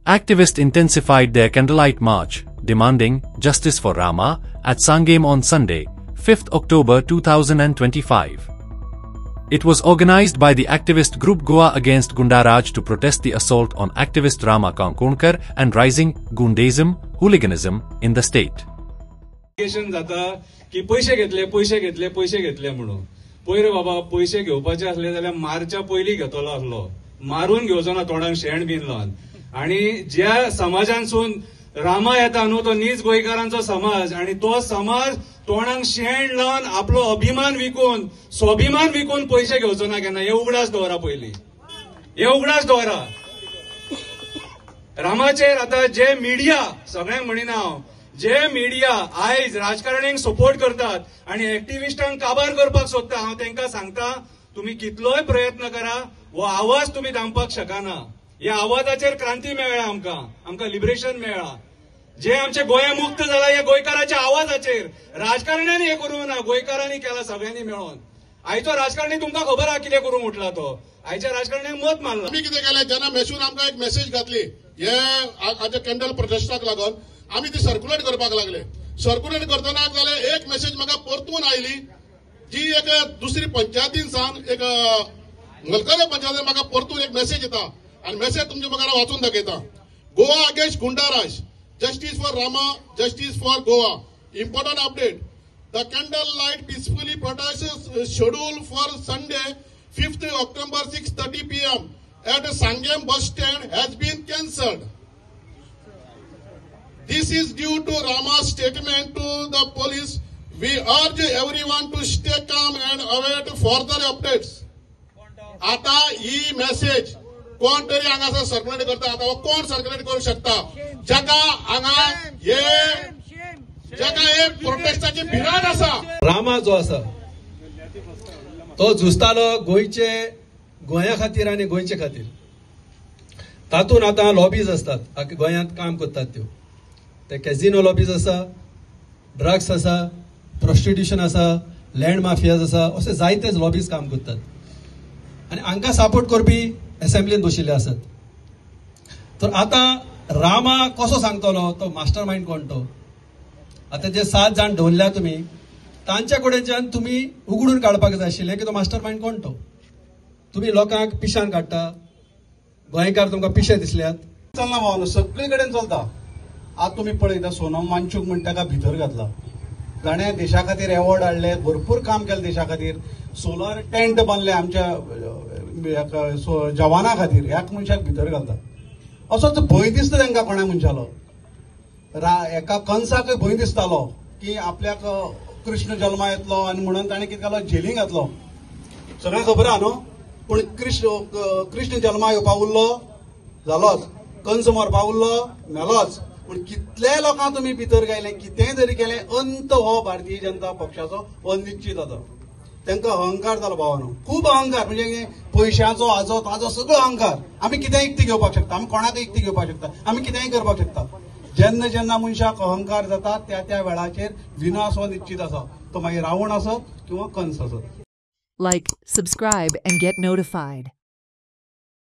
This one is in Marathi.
Activists intensified their candlelight march, demanding justice for Rama, at Sangam on Sunday, 5th October 2025. It was organized by the activist group Goa Against Gundaraj to protest the assault on activist Rama Kankonkar and rising gundism, hooliganism in the state. जाता की पैसे घेतले म्हणून पयर बाबा पैसे घेवपाचे असले जाल्यार मारच्या पयली घेतलो असलो मारून घेवचो ना तोंडाक शेण बीन लावन आणि ज्या समाजांसून रामा येता न्हू तो नीज गोंयकारांचो समाज आणि तो समाज तोंडाक शेण लावन आपलो अभिमान विकून स्वाभिमान विकून पैसे घेवचो ना केन्ना हे उगडास दवरा पयली हे उगडास दवरा रामाचेर आता जे मिडिया सगळ्यांक म्हणिना हांव जे मिडिया आयज राजकारण्यांक सपोर्ट करतात आणि एक्टिविस्टांक काबार करपाक सोदता हांव तांकां सांगता तुम्ही कितलोय प्रयत्न करा हो आवाज तुम्ही दामपाक शकना ह्या आवाजाचेर क्रांती मेळ्ळा आमकां लिबरेशन मेळ्ळा जे आमचे गोंया मुक्त जाला ह्या गोंयकाराच्या आवाजाचेर राजकारण्यांनी हे करूंक ना गोंयकारांनी केला सगळ्यांनी मेळून आयचो राजकारणी तुमकां खबर आहा कितें करूंक उठला तो आयच्या राजकारण्यांक मत मारला आमी कितें केलें जेन्ना मेसून आमकां एक मेसेज घातली हे हाजे कॅन्डल प्रोटेस्टाक लागून आमी ती सर्क्युलेट करपाक लागले सर्क्युलेट करतना जाल्यार एक मेसेज म्हाका परतून आयली जी एक दुसरी पंचायतीन सान एक मलकले पंचायतीन म्हाका परतून एक मेसेज येता आनी मेसेज तुमच्या म्हाका वाचून दाखयता Goa against goonda raj justice for Rama justice for Goa important update the candle light peacefully prostate schedule for Sunday 5th October 6:30 PM at Sangam bus stand has been cancelled. This is due to Rama's statement to the police. We urge everyone to stay calm and await further updates. आता ही मेसेज कोण तरी हांगासर सर्क्युलेट करता आता कोण सर्क्युलेट करू शकता जगा हांगा हे प्रोटेस्टाची भिराड आसा रामा जो आसा तो झुजतालो गोंया खातीर आनी गोंयचे खातीर तातूंत आतां लॉबीज असतात गोंयांत काम करतात त्यो ते कॅझिनो लॉबीज आसा ड्रग्स आसा प्रॉस्टिट्यूशन आसा लँड माफियाज आसा अशे जायतेच लॉबीज काम करतात आनी हांकां सपोर्ट करपी असेंब्लीन बशिल्ले आसात तर आतां रामा कसो सांगतलो तो मास्टर माइंड कोण तो आतां जे 7 जाण ढवल्ल्या तुमी तांच्या कडेच्यान तुमी उगडून काडपाक जाय आशिल्लें की तो मास्टर माइंड कोण तो तुमी लोकांक पिशान काडटा गोंयकार तुमकां पिशे दिसल्यात चलना भावना सगळे कडेन चलता आज तुम्ही पळयता सोनम वांगचूक म्हण ताका भितर घातला ताणें देशा खातीर एवॉर्ड हाडले भरपूर काम केलें देशा खातीर सोलर टेंट बांदले आमच्या जवाना खातीर ह्याक मनशाक भितर घालता असोच भंय दिसता तांकां कोणा मनशालो एका कंसाक भंय दिसतालो की आपल्याक कृष्ण जल्मा येतलो आनी म्हणून ताणें कितें केलो जेलीन घातलो सगळ्यांक खबर आहा न्हू पूण कृष्ण जल्मा येवपा उरलो जालोच कंस मरपा उरलो मेलोच पूण कितले लोकांक तुमी भितर गायले कितेंय जरी केलें अंत हो भारतीय जनता पक्षाचो अनिश्चित जाता तांकां अहंकार जालो भावानो खूब अहंकार म्हणजे पयशांचो हाचो ताचो सगळो अहंकार आमी कितेंय इक्ती घेवपाक शकता आमी कोणाकय इक्ती घेवपाक शकता आमी कितेंय करपाक शकता जेन्ना जेन्ना मनशाक अहंकार जाता त्या वेळाचेर विनाश हो निश्चित आसा तो मागीर रावण आसत किंवा कंस आसत Like, subscribe and get notified.